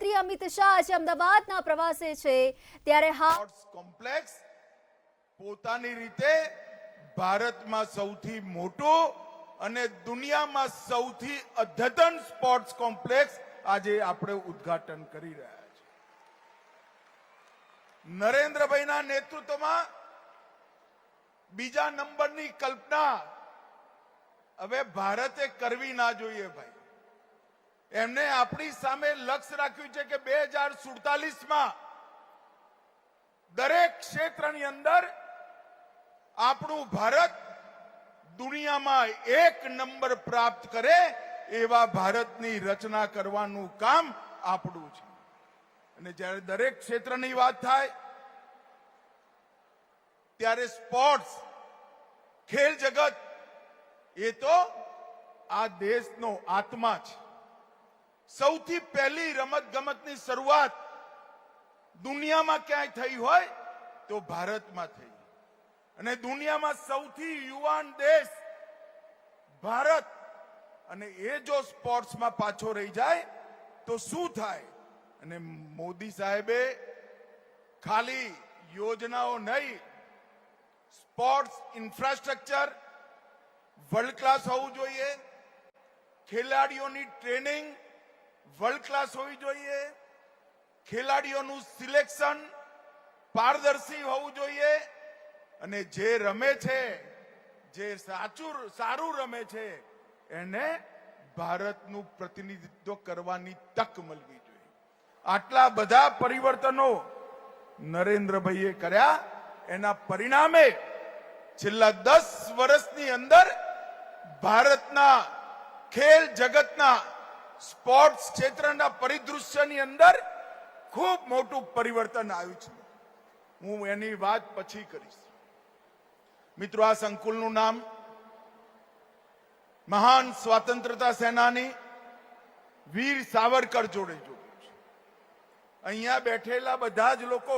ગૃહમંત્રી અમિત શાહ આજે અમદાવાદના પ્રવાસે છે ત્યારે સ્પોર્ટ્સ કોમ્પ્લેક્સ પોતાની રીતે ભારતમાં સૌથી મોટું અને દુનિયામાં સૌથી અદ્યતન સ્પોર્ટ્સ કોમ્પ્લેક્સ આજે આપણે ઉદ્ઘાટન કરી રહ્યા છે. નરેન્દ્રભાઈના નેતૃત્વમાં બીજા નંબરની કલ્પના હવે ભારતે કરવી ના જોઈએ ભાઈ. એમને આપણી સામે લક્ષ્ય રાખ્યું છે કે 2047માં દરેક ક્ષેત્રની અંદર આપણું ભારત દુનિયામાં એક નંબર પ્રાપ્ત કરે એવા ભારતની રચના કરવાનું કામ આપણું છે. અને જ્યારે દરેક ક્ષેત્રની વાત થાય ત્યારે સ્પોર્ટ્સ ખેલ જગત એ તો આ દેશનો આત્મા છે. સૌથી પહેલી રમત ગમતની શરૂઆત દુનિયામાં ક્યાંય થઈ હોય તો ભારતમાં થઈ. અને દુનિયામાં સૌથી યુવાન દેશ ભારત, અને એ જો સ્પોર્ટ્સમાં પાછો રહી જાય તો શું થાય? અને મોદી સાહેબે ખાલી યોજનાઓ નહીં, સ્પોર્ટ્સ ઇન્ફ્રાસ્ટ્રક્ચર વર્લ્ડ ક્લાસ હોવું જોઈએ, ખેલાડીઓની ટ્રેનિંગ વર્લ્ડ ક્લાસ હોવી જોઈએ, ખેલાડીઓનું સિલેક્શન પારદર્શી હોવું જોઈએ, અને જે રમે છે, જે સારું રમે છે એને ભારતનું પ્રતિનિધિત્વ કરવાની તક મળવી જોઈએ. આટલા બધા પરિવર્તનો નરેન્દ્રભાઈએ કર્યા. એના પરિણામે છેલ્લા 10 વર્ષની અંદર ભારતના ખેલ જગતના સ્પોર્ટ્સ ક્ષેત્રના પરિદૃશ્યની અંદર ખૂબ મોટું પરિવર્તન આવ્યું છે. હું એની વાત પછી કરીશ. મિત્રો, આ સંકુલનું નામ મહાન સ્વાતંત્રતા સેનાની વીર સાવરકર જોડે જોડ્યું છે. અહીંયા બેઠેલા બધા જ લોકો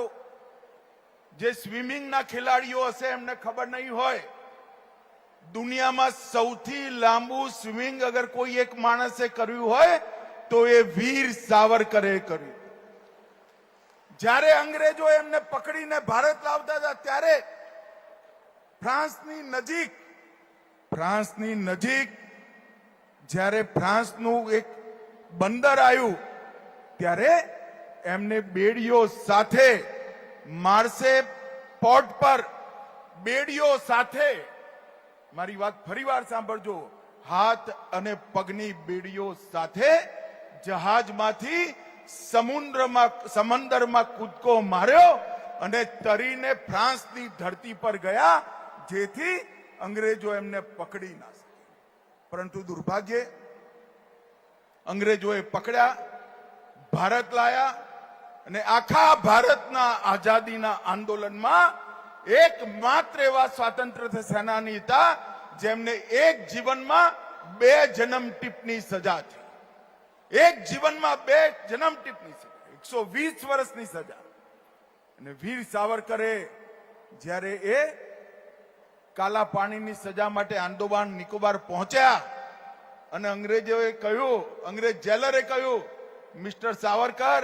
જે સ્વિમિંગના ખેલાડીઓ હશે એમને ખબર નહીં હોય, દુનિયામાં સૌથી લાંબુ સ્વિમિંગ અગર કોઈ એક માણસે કર્યું હોય તો એ વીર સાવરકરે કર્યું. જ્યારે અંગ્રેજો એમને પકડીને ભારત લાવતા હતા ત્યારે ફ્રાન્સની નજીક જ્યારે ફ્રાન્સનું એક બંદર આવ્યું ત્યારે એમને બેડીઓ સાથે માર્સે પોર્ટ પર બેડીઓ સાથે, મારી વાત ફરીવાર સાંભળજો, હાથ અને પગની બેડીઓ સાથે જહાજમાંથી સમુદ્રમાં કૂદકો માર્યો અને તરીને ફ્રાન્સની ધરતી પર ગયા, જેથી અંગ્રેજો એમને પકડી ના શકે. પરંતુ દુર્ભાગ્યે અંગ્રેજોએ પકડ્યા, ભારત લાયા, અને આખા ભારતના આઝાદીના આંદોલનમાં એકમાત્ર એવા સ્વાતંત્ર્ય સેનાની હતા જેમને એક જીવનમાં 2 જન્મ ટીપની સજા થઈ. એક જીવનમાં 2 જન્મ ટીપની સજા, 120 વર્ષની સજા. અને વીર સાવરકરે જ્યારે એ કાલા પાણીની સજા માટે આંદોબાન નિકોબાર પહોંચ્યા અને અંગ્રેજ જેલરે કહ્યું, મિસ્ટર સાવરકર,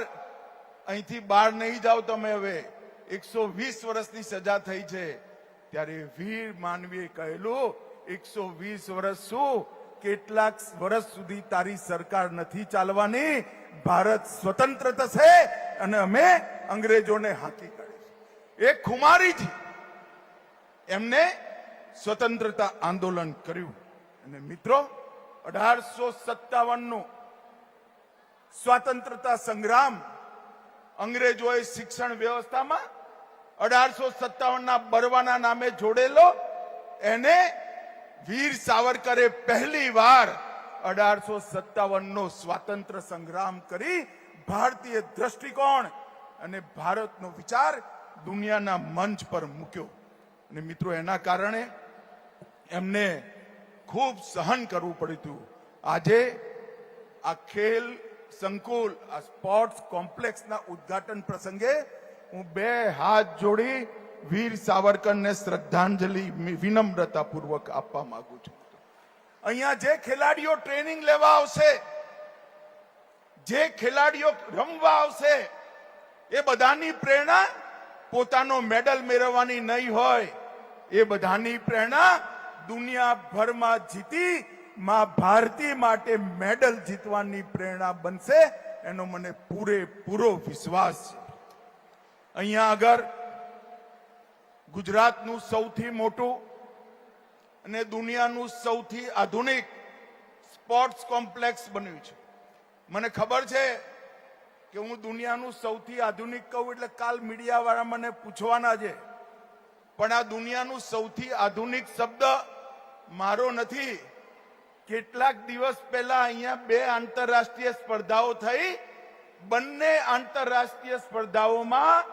અહીંથી બહાર નહીં જાઓ તમે, હવે 120 વર્ષની સજા થઈ છે. ત્યારે વીર માનવીએ કહેલું, 120 વર્ષ શું, કેટલાક વર્ષ સુધી તારી સરકાર નથી ચાલવાની, ભારત સ્વતંત્ર થશે અને અમે અંગ્રેજોને હાંકી કાઢીશું. એક ખુમારીજી એમને સ્વતંત્રતા આંદોલન કર્યું. અને મિત્રો, 1857નું સ્વાતંત્રતા સંગ્રામ અંગ્રેજોએ શિક્ષણ વ્યવસ્થામાં 1857ના બરવાના નામે જોડેલો, એને વીર સાવરકરે પહેલી વાર 1857નો સ્વાતંત્ર્ય સંગ્રામ કરી ભારતીય દ્રષ્ટિકોણ અને ભારતનો વિચાર દુનિયાના મંચ પર મૂક્યો. અને મિત્રો, એના કારણે એમને ખૂબ સહન કરવું પડ્યું હતું. આજે આ ખેલ સંકુલ, આ સ્પોર્ટ્સ કોમ્પ્લેક્સના ઉદ્ઘાટન પ્રસંગે હું 2 હાથ જોડી વીર સાવરકરને શ્રદ્ધાંજલિ વિનમ્રતાપૂર્વક આપવા માંગુ છું. અહીંયા જે ખેલાડીઓ ટ્રેનિંગ લેવા આવશે, જે ખેલાડીઓ રમવા આવશે એ બધાની પ્રેરણા પોતાનો મેડલ મેળવવાની નહીં હોય, એ બધાની પ્રેરણા દુનિયાભરમાં જીતી માં ભારતી માટે મેડલ જીતવાની પ્રેરણા બનશે, એનો મને પૂરેપૂરો વિશ્વાસ છે. અહીંયા આગળ ગુજરાતનું સૌથી મોટું અને દુનિયાનું સૌથી આધુનિક સ્પોર્ટ્સ કોમ્પ્લેક્સ બન્યું છે. મને ખબર છે કે હું દુનિયાનું સૌથી આધુનિક કહું એટલે કાલ મીડિયાવાળા મને પૂછવાના છે, પણ આ દુનિયાનું સૌથી આધુનિક શબ્દ મારો નથી. કેટલાક દિવસ પહેલા અહીંયા 2 આંતરરાષ્ટ્રીય સ્પર્ધાઓ થઈ. બંને આંતરરાષ્ટ્રીય સ્પર્ધાઓમાં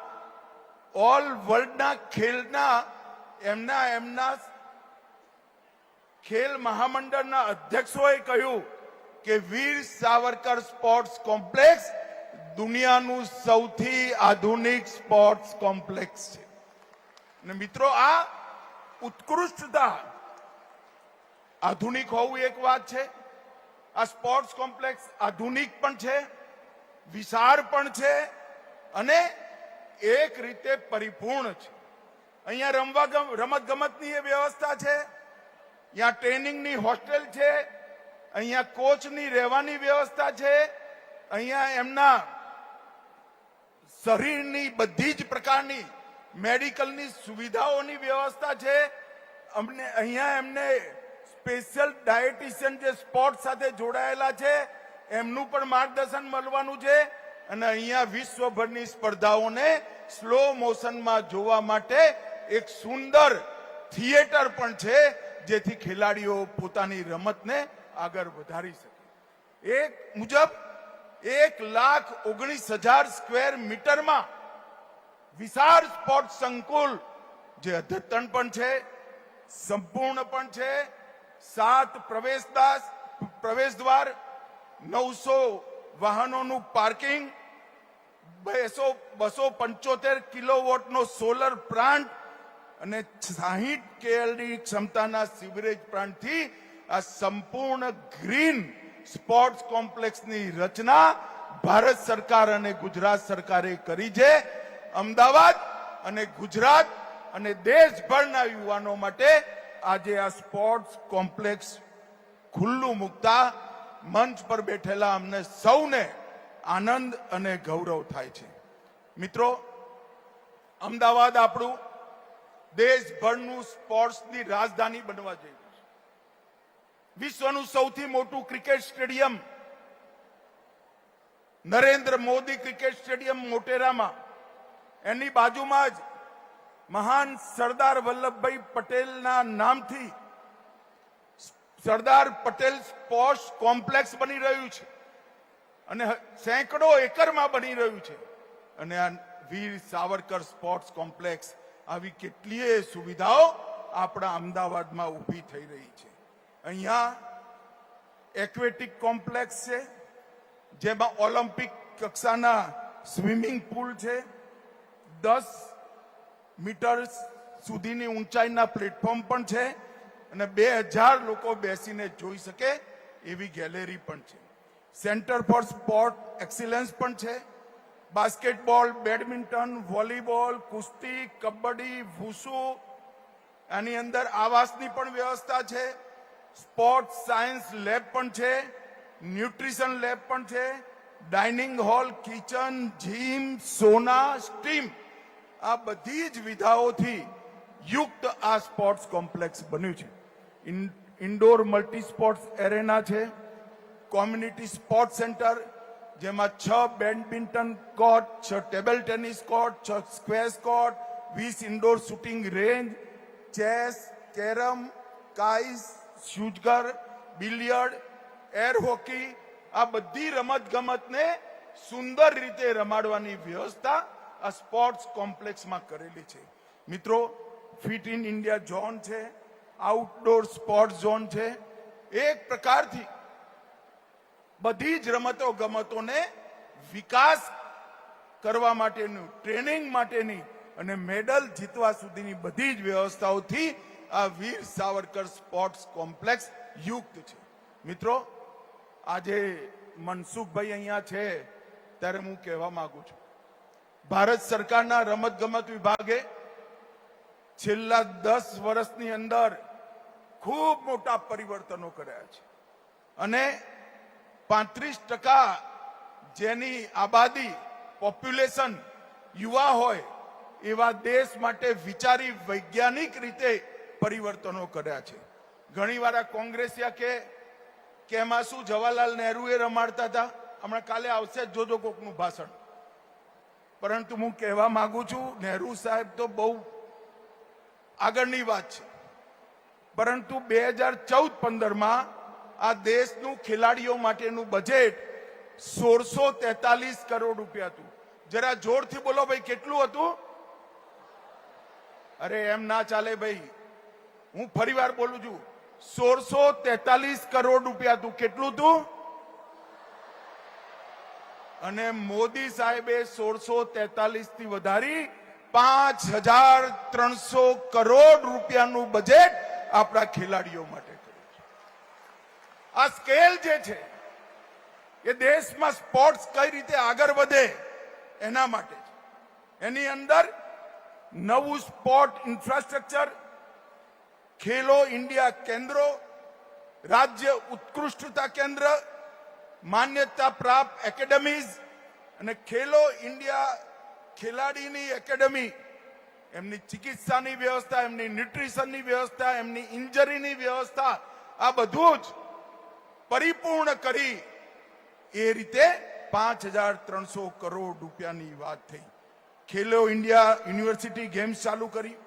ઓલ વર્લ્ડના ખેલના એમના ખેલ મહામંડળના અધ્યક્ષોએ કહ્યું કે વીર સાવરકર સ્પોર્ટ્સ કોમ્પ્લેક્સ દુનિયાનું સૌથી આધુનિક સ્પોર્ટ્સ કોમ્પ્લેક્સ છે. અને મિત્રો, આ ઉત્કૃષ્ટતા, આધુનિક હોવું એક વાત છે, આ સ્પોર્ટ્સ કોમ્પ્લેક્સ આધુનિક પણ છે, વિશાળ પણ છે અને એક રીતે પરિપૂર્ણ છે. અહીંયા રમત ગમતની વ્યવસ્થા છે, અહીંયા ટ્રેનિંગની હોસ્ટેલ છે, અહીંયા કોચની રહેવાની વ્યવસ્થા છે, અહીંયા એમના શરીરની બધી જ પ્રકારની મેડિકલની સુવિધાઓની વ્યવસ્થા છે. અહીંયા એમને સ્પેશિયલ ડાયટિશિયન જે સ્પોર્ટ સાથે જોડાયેલા છે એમનું પણ માર્ગદર્શન મળવાનું છે. અને અહીંયા વિશ્વભરની સ્પર્ધાઓને સ્લો મોશનમાં જોવા માટે એક સુંદર થિયેટર પણ છે, જેથી ખેલાડીઓ પોતાની રમતને આગળ વધારી શકે. એક મુજબ 1,19,000 સ્ક્વેર મીટરમાં વિશાળ સ્પોર્ટ સંકુલ, જે અદ્યતન પણ છે, સંપૂર્ણ પણ છે, 7 પ્રવેશદ્વાર, 900 વાહનોનું પાર્કિંગ, 275 કિલોવોટનો સોલર પ્લાન્ટ અને 60 KLD ક્ષમતાના સિવરેજ પ્લાન્ટથી આ સંપૂર્ણ ગ્રીન સ્પોર્ટ્સ કોમ્પ્લેક્સની રચના ભારત સરકાર અને ગુજરાત સરકારે કરી છે. અમદાવાદ અને ગુજરાત અને દેશભરના યુવાનો માટે આજે આ સ્પોર્ટ્સ કોમ્પ્લેક્સ ખુલ્લું મૂકતા મંચ પર બેઠેલા અમને સૌને આનંદ અને ગૌરવ થાય છે. મિત્રો, અમદાવાદ આપણું દેશભરનું સ્પોર્ટ્સની રાજધાની બનવા જઈ રહ્યું છે. વિશ્વનું સૌથી મોટું cricket stadium Narendra Modi cricket stadium મોટેરામાં, એની બાજુમાં જ મહાન સરદાર વલ્લભભાઈ પટેલના નામથી સરદાર પટેલ સ્પોર્ટ્સ કોમ્પ્લેક્સ બની રહ્યું છે અને સેંકડો એકરમાં બની રહ્યું છે. અને આ વીર સાવરકર સ્પોર્ટ્સ કોમ્પ્લેક્સ, આવી કેટલીય સુવિધાઓ આપણા અમદાવાદમાં ઊભી થઈ રહી છે. અહીંયા એક્વેટિક કોમ્પ્લેક્સ છે, જેમાં ઓલિમ્પિક કક્ષાના સ્વિમિંગ પુલ છે, 10 મીટર સુધીની ઊંચાઈના પ્લેટફોર્મ પણ છે અને 2000 લોકો બેસીને જોઈ શકે એવી ગેલેરી પણ છે. સેન્ટર ફોર સ્પોર્ટ એક્સિલન્સ પણ છે. બાસ્કેટબોલ, બેડમિન્ટન, વોલીબોલ, કુસ્તી, કબડ્ડી, વૂસુ, આની અંદર આવાસની પણ વ્યવસ્થા છે. સ્પોર્ટ સાયન્સ લેબ પણ છે, ન્યુટ્રિશન લેબ પણ છે, ડાઇનિંગ હોલ, કિચન, જીમ, સોના, સ્ટીમ, આ બધી જ વિધાઓથી યુક્ત આ સ્પોર્ટ્સ કોમ્પ્લેક્સ બન્યું છે. ઇન્ડોર મલ્ટી સ્પોર્ટ્સ એરેના છે, કોમ્યુનિટી સ્પોર્ટ સેન્ટર, જેમાં 6 badminton court, 6 table tennis court, 6 squash court, 20 indoor shooting range, chess, carrom, કાઇસ, શૂઝગર, બિલિયર્ડ, એર હોકી, આ બધી રમત ગમતને સુંદર રીતે રમાડવાની વ્યવસ્થા આ સ્પોર્ટ્સ કોમ્પ્લેક્સમાં કરેલી છે. મિત્રો, ફિટ ઇન ઇન્ડિયા ઝોન છે, આઉટડોર સ્પોર્ટ ઝોન છે. એક પ્રકારથી બધી જ રમતો ગમતોને વિકાસ કરવા માટેનું, ટ્રેનિંગ માટેની અને મેડલ જીતવા સુધીની બધી જ વ્યવસ્થાઓથી આ વીર સાવરકર સ્પોર્ટ્સ કોમ્પ્લેક્સ યુક્ત છે. મિત્રો, આજે મનસુખભાઈ અહીંયા છે ત્યારે હું કહેવા માંગુ છું, ભારત સરકારના રમતગમત વિભાગે છેલ્લા 10 વર્ષની અંદર ખૂબ મોટા પરિવર્તનો કર્યા છે અને 35% જેની આબાદી પોપ્યુલેશન યુવા હોય એવા દેશ માટે વિચારી વૈજ્ઞાનિક રીતે પરિવર્તનો કર્યા છે. ઘણીવાર આ કોંગ્રેસિયા કે એમાં શું જવાહરલાલ નહેરુએ રમાડતા હતા, હમણાં કાલે આવશે જ જોજો કોકનું ભાષણ. પરંતુ હું કહેવા માંગુ છું, નહેરુ સાહેબ તો બહુ આગળની વાત છે, પરંતુ 2014-15માં આ દેશનું ખેલાડીઓ માટેનું બજેટ 1643 કરોડ રૂપિયા હતું. જરા જોરથી બોલો ભાઈ, કેટલું હતું? અરે એમ ના ચાલે ભાઈ, હું ફરીવાર બોલું છું, 1643 કરોડ રૂપિયા હતું. કેટલું હતું? અને મોદી સાહેબે 1643 થી વધારી 5300 કરોડ રૂપિયાનું બજેટ આપણા ખેલાડીઓ માટે કર્યું છે. આ સ્કેલ જે છે એ દેશમાં સ્પોર્ટ્સ કઈ રીતે આગળ વધે એના માટે છે. એની અંદર નવું સ્પોર્ટ ઇન્ફ્રાસ્ટ્રક્ચર, ખેલો ઇન્ડિયા કેન્દ્રો, રાજ્ય ઉત્કૃષ્ટતા કેન્દ્ર, માન્યતા પ્રાપ્ત એકેડેમીઝ અને ખેલો ઇન્ડિયા ખેલાડીની એકેડેમી, એમની ચિકિત્સાની વ્યવસ્થા, એમની ન્યુટ્રિશનની વ્યવસ્થા, એમની ઇન્જરીની વ્યવસ્થા, આ બધું જ પરિપૂર્ણ કરી એ રીતે 5300 કરોડ રૂપિયાની વાત થઈ. ખેલો ઇન્ડિયા યુનિવર્સિટી ગેમ્સ ચાલુ કરી,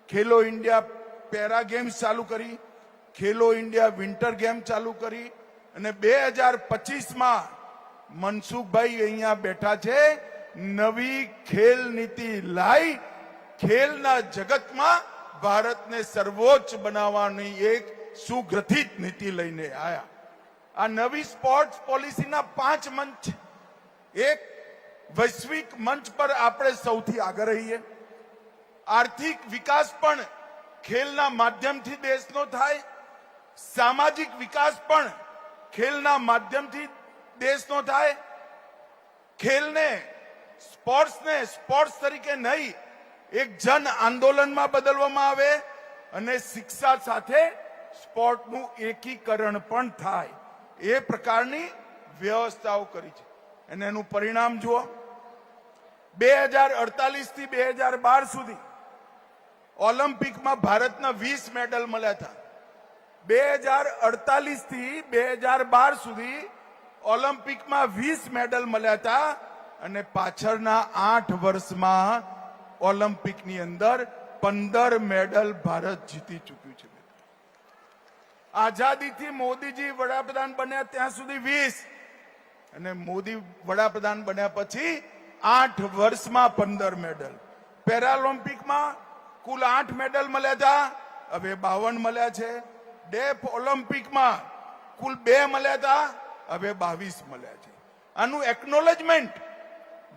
ખેલો ઇન્ડિયા પેરા ગેમ્સ ચાલુ કરી, ખેલો ઇન્ડિયા વિન્ટર ગેમ ચાલુ કરી અને 2025માં મનસુખભાઈ અહીંયા બેઠા છે, નવી ખેલ નીતિ લાઈ ખેલના જગતમાં ભારતને સર્વોચ્ચ બનાવવાની એક સુગ્રથિત નીતિ લઈને આયા. આ નવી સ્પોર્ટ્સ પોલિસીના 5 મંચ છે. એક, વૈશ્વિક મંચ પર આપણે સૌથી આગળ રહીએ. આર્થિક વિકાસ પણ ખેલના માધ્યમથી દેશનો થાય, સામાજિક વિકાસ પણ ખેલના માધ્યમથી દેશનો થાય. ખેલને, સ્પોર્ટ્સને સ્પોર્ટ્સ તરીકે નહીં, એક જન આંદોલનમાં બદલવામાં આવે અને શિક્ષા સાથે સ્પોર્ટનું એકીકરણ પણ થાય, એ પ્રકારની વ્યવસ્થાઓ કરી છે. અને એનું પરિણામ જુઓ, 2048 થી 2012 સુધી ઓલિમ્પિકમાં ભારતના 20 મેડલ મળ્યા હતા. 2048 થી 2012 સુધી ઓલિમ્પિકમાં 20 મેડલ મળ્યા હતા અને પાછળના 8 વર્ષમાં ઓલિમ્પિકની અંદર 15 મેડલ ભારત જીતી ચૂક્યું છે. આઝાદીથી મોદીજી વડાપ્રધાન બન્યા ત્યાં સુધી 20 અને મોદી વડાપ્રધાન બન્યા પછી 8 વર્ષમાં 15 મેડલ. પેરાલિમ્પિકમાં કુલ 8 મેડલ મળ્યા હતા, હવે 52 મળ્યા છે. ડેફ ઓલિમ્પિકમાં કુલ 2 મળ્યા હતા, હવે 22 મળ્યા છે. આનું એકનોલેજમેન્ટ,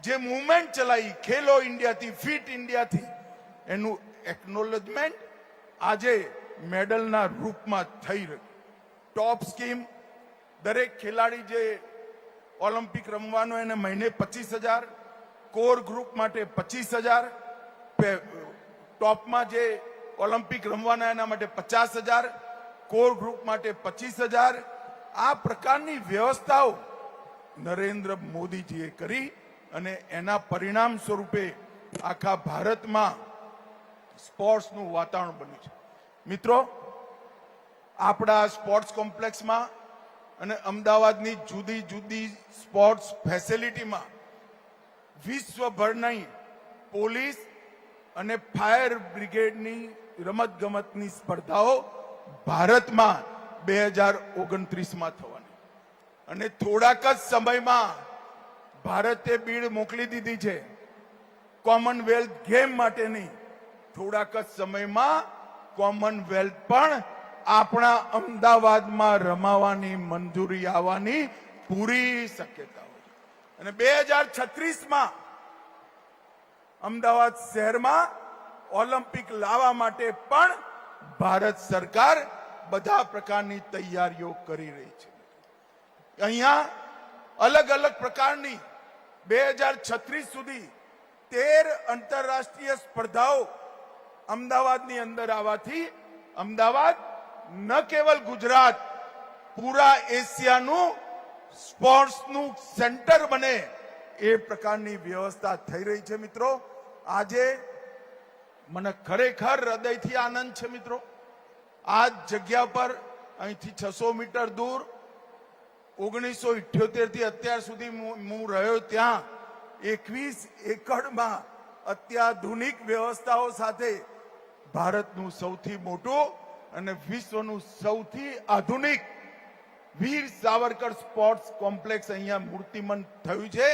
જે મુવમેન્ટ ચલાવી ખેલો ઇન્ડિયાથી, ફિટ ઇન્ડિયાથી, એનું એકનોલેજમેન્ટ આજે મેડલના રૂપમાં થઈ રહ્યું. ટોપ સ્કીમ, દરેક ખેલાડી જે ઓલિમ્પિક રમવાનો એને મહિને 25,000, કોર ગ્રુપ માટે 25,000, ટોપમાં જે ઓલિમ્પિક રમવાના એના માટે 50,000, કોર ગ્રુપ માટે 25,000. આ પ્રકારની વ્યવસ્થાઓ નરેન્દ્ર મોદીજીએ કરી અને એના પરિણામ સ્વરૂપે આખા ભારતમાં સ્પોર્ટ્સનું વાતાવરણ બન્યું છે. મિત્રો, આપણા સ્પોર્ટ્સ કોમ્પ્લેક્સમાં અને અમદાવાદની જુદી જુદી સ્પોર્ટ્સ ફેસિલિટીમાં વિશ્વભરની પોલીસ અને ફાયર બ્રિગેડની રમતગમતની સ્પર્ધાઓ ભારતમાં 2029માં થવાની અને થોડાક જ સમયમાં ભારતે બીડ મોકલી દીધી છે કોમનવેલ્થ ગેમ માટેની. થોડાક જ સમયમાં કોમનવેલ્થ પણ આપણા અમદાવાદમાં રમાવાની મંજૂરી આવવાની પૂરી શક્યતાઓ છે. અને 2036માં અમદાવાદ શહેરમાં ઓલિમ્પિક લાવવા માટે પણ ભારત સરકાર બધા પ્રકારની તૈયારીઓ કરી રહી છે. અહીંયા અલગ અલગ પ્રકારની 2036 સુધી 13 આંતરરાષ્ટ્રીય સ્પર્ધાઓ અમદાવાદની અંદર આવવાથી અમદાવાદ ન કેવલ ગુજરાત પૂરા એશિયાનું સ્પોર્ટ્સનું સેન્ટર બને એ પ્રકારની વ્યવસ્થા થઈ રહી છે મિત્રો. આજે મને ખરેખર હૃદયથી આનંદ છે મિત્રો. આ જગ્યા પર અહીંથી 600 મીટર દૂર 1978 થી અત્યાર સુધી હું રહ્યો ત્યાં 21 એકડમાં અત્યાધુનિક વ્યવસ્થાઓ સાથે ભારતનું સૌથી મોટું અને વિશ્વનું સૌથી આધુનિક વીર સાવરકર સ્પોર્ટ્સ કોમ્પ્લેક્સ અહીંયા મૂર્તિમંત થયું છે.